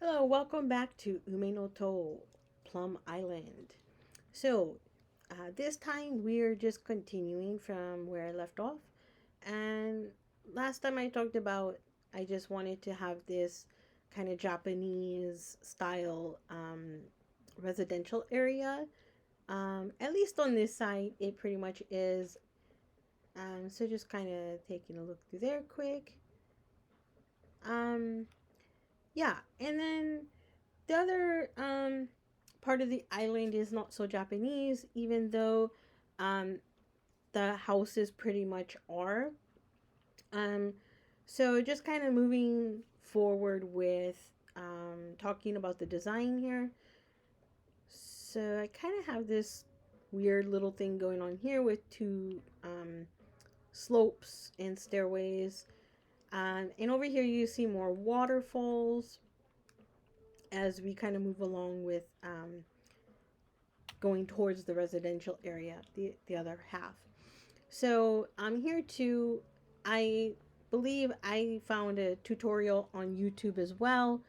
Hello, welcome back to Umenoto, Plum Island. This time we're just continuing from where I left off. And last time I talked about, I just wanted to have this kind of Japanese style residential area. At least on this side, it pretty much is. So just kind of taking a look through there quick. Um, yeah, and then the other part of the island is not so Japanese, even though um, the houses pretty much are. Um, so just kind of moving forward with talking about the design here. So I kind of have this weird little thing going on here with two slopes and stairways. And over here you see more waterfalls as we kind of move along with going towards the residential area, the other half. So I'm here to, I believe I found a tutorial on YouTube as well,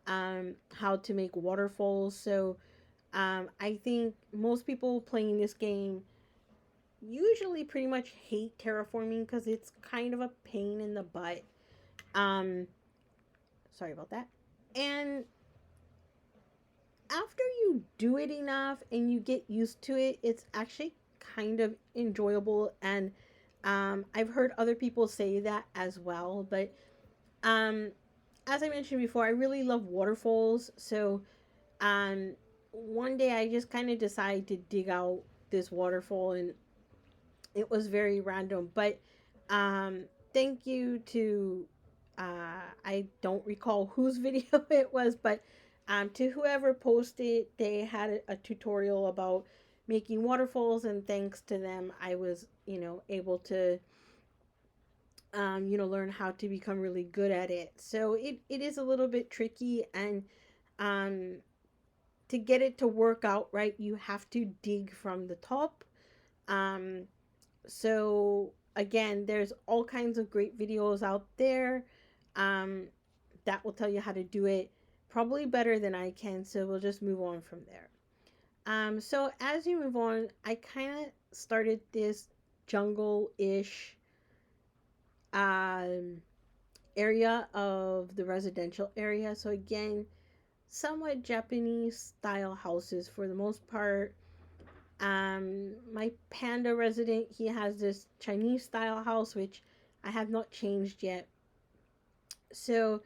how to make waterfalls. So I think most people playing this game usually pretty much hate terraforming because it's kind of a pain in the butt. Um, Sorry about that. And after you do it enough and you get used to it, it's actually kind of enjoyable. And I've heard other people say that as well. But um, as I mentioned before, I really love waterfalls. So um, one day I just kind of decided to dig out this waterfall, and it was very random. But um, thank you to I don't recall whose video it was, but to whoever posted, they had a tutorial about making waterfalls, and thanks to them, I was able to learn how to become really good at it. So it is a little bit tricky, and um, to get it to work out right, you have to dig from the top. Um, so again, there's all kinds of great videos out there um, that will tell you how to do it probably better than I can. So we'll just move on from there. So as you move on, I kind of started this jungle-ish um, area of the residential area. So again, somewhat Japanese style houses for the most part. My panda resident, he has this Chinese style house, which I have not changed yet. So,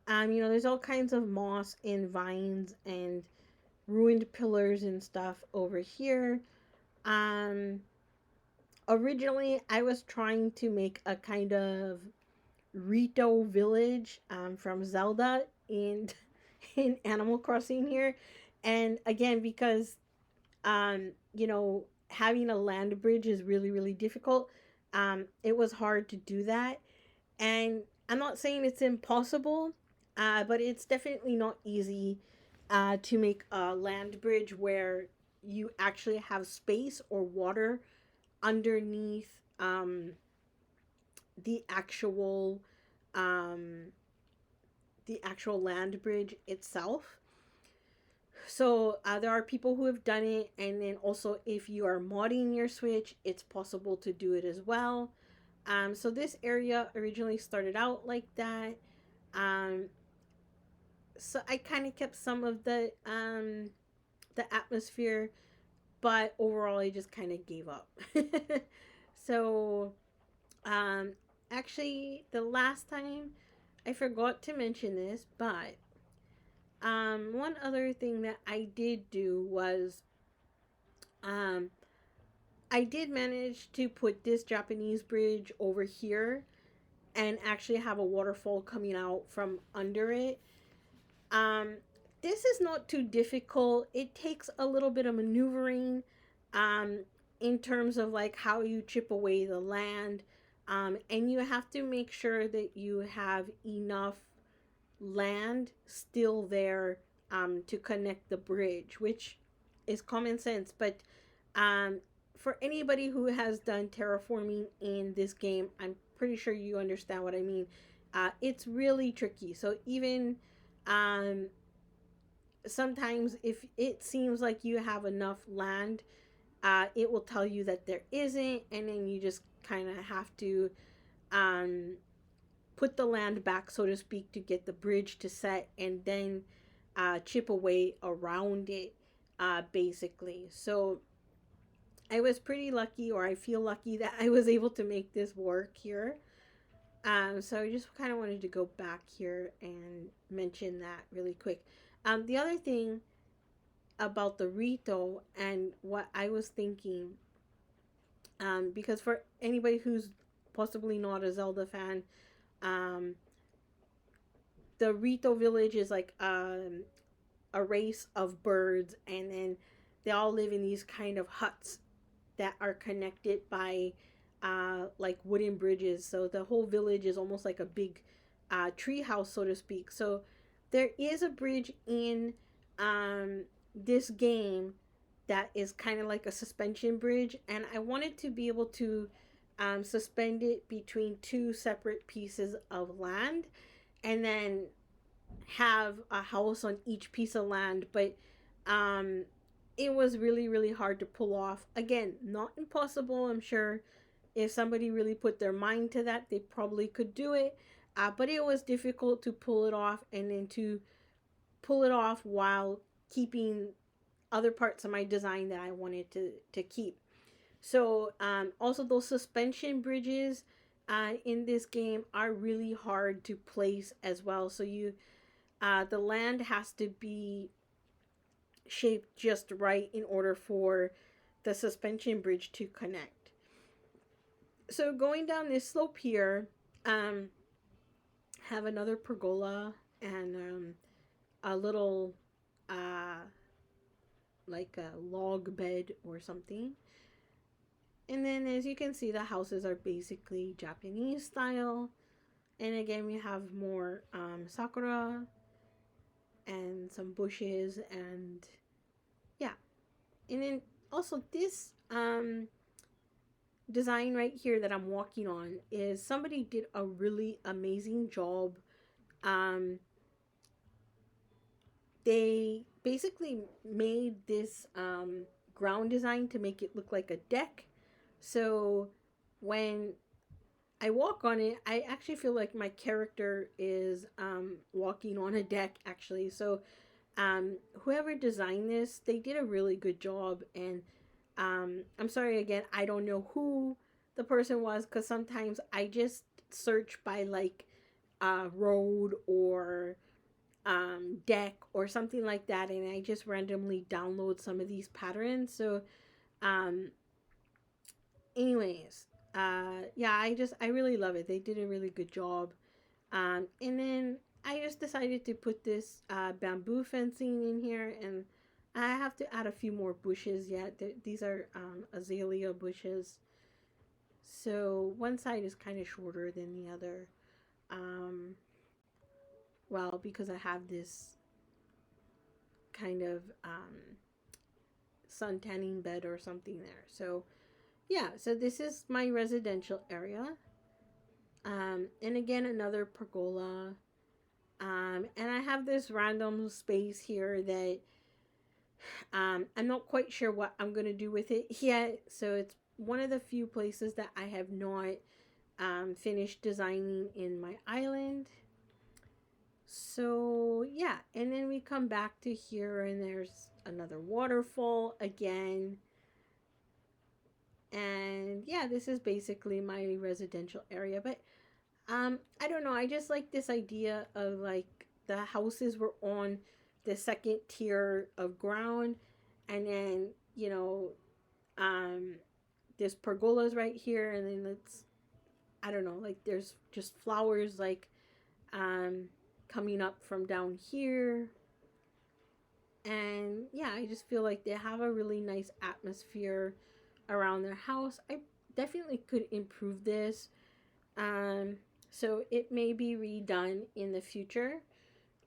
there's all kinds of moss and vines and ruined pillars and stuff over here. Um, Originally, I was trying to make a kind of Rito village from Zelda in in Animal Crossing here, and again because having a land bridge is really, really difficult. It was hard to do that. And I'm not saying it's impossible, but it's definitely not easy to make a land bridge where you actually have space or water underneath the actual um, the actual land bridge itself. So there are people who have done it, and then also if you are modding your Switch, it's possible to do it as well. So this area originally started out like that. Um, so I kind of kept some of the atmosphere, but overall I just kind of gave up. so um, actually, the last time I forgot to mention this, but one other thing that I did do was um, I did manage to put this Japanese bridge over here and actually have a waterfall coming out from under it. Um, this is not too difficult. It takes a little bit of maneuvering um, in terms of like how you chip away the land. And you have to make sure that you have enough land still there to connect the bridge, which is common sense. But um, for anybody who has done terraforming in this game, I'm pretty sure you understand what I mean. It's really tricky. So even um, sometimes if it seems like you have enough land, it will tell you that there isn't, and then you just kind of have to um, put the land back, so to speak, to get the bridge to set, and then chip away around it, basically. So I was pretty lucky, or I feel lucky, that I was able to make this work here. So I just kind of wanted to go back here and mention that really quick. The other thing about the Rito and what I was thinking, because for anybody who's possibly not a Zelda fan, um, the Rito village is like a race of birds, and then they all live in these kind of huts that are connected by like wooden bridges. So the whole village is almost like a big tree house, so to speak. So there is a bridge in this game that is kind of like a suspension bridge, and I wanted to be able to suspend it between two separate pieces of land, and then have a house on each piece of land. But um it was really really hard to pull off. Again, not impossible. I'm sure if somebody really put their mind to that, they probably could do it. But it was difficult to pull it off, and then to pull it off while keeping other parts of my design that I wanted to keep. So also those suspension bridges in this game are really hard to place as well. So you the land has to be shaped just right in order for the suspension bridge to connect. So going down this slope here, have another pergola and a little like a log bed or something. And then as you can see, the houses are basically Japanese style. And again, we have more sakura and some bushes, and yeah. And then also this design right here that I'm walking on is somebody did a really amazing job. Um, they basically made this ground design to make it look like a deck. So when I walk on it, I actually feel like my character is walking on a deck, actually. So whoever designed this, they did a really good job. And I'm sorry again, I don't know who the person was, because sometimes I just search by like road or deck or something like that, and I just randomly download some of these patterns. So um anyways, yeah, I really love it. They did a really good job. And then I just decided to put this bamboo fencing in here, and I have to add a few more bushes yet. These are azalea bushes. So one side is kind of shorter than the other. Um, well, because I have this kind of sun tanning bed or something there. So yeah, so this is my residential area. And again, another pergola. And I have this random space here that I'm not quite sure what I'm going to do with it yet. So it's one of the few places that I have not finished designing in my island. So yeah, and then we come back to here, and there's another waterfall again. And yeah, this is basically my residential area. But I don't know, I just like this idea of like the houses were on the second tier of ground, and then um there's pergolas right here, and then it's, I don't know, like there's just flowers like um coming up from down here. And yeah, I just feel like they have a really nice atmosphere around their house. I definitely could improve this. Um, so it may be redone in the future.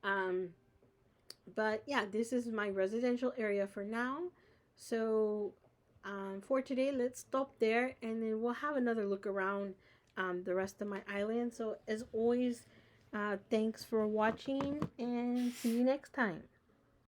Um, but yeah, this is my residential area for now. So for today, let's stop there, and then we'll have another look around the rest of my island. So as always, thanks for watching, and see you next time.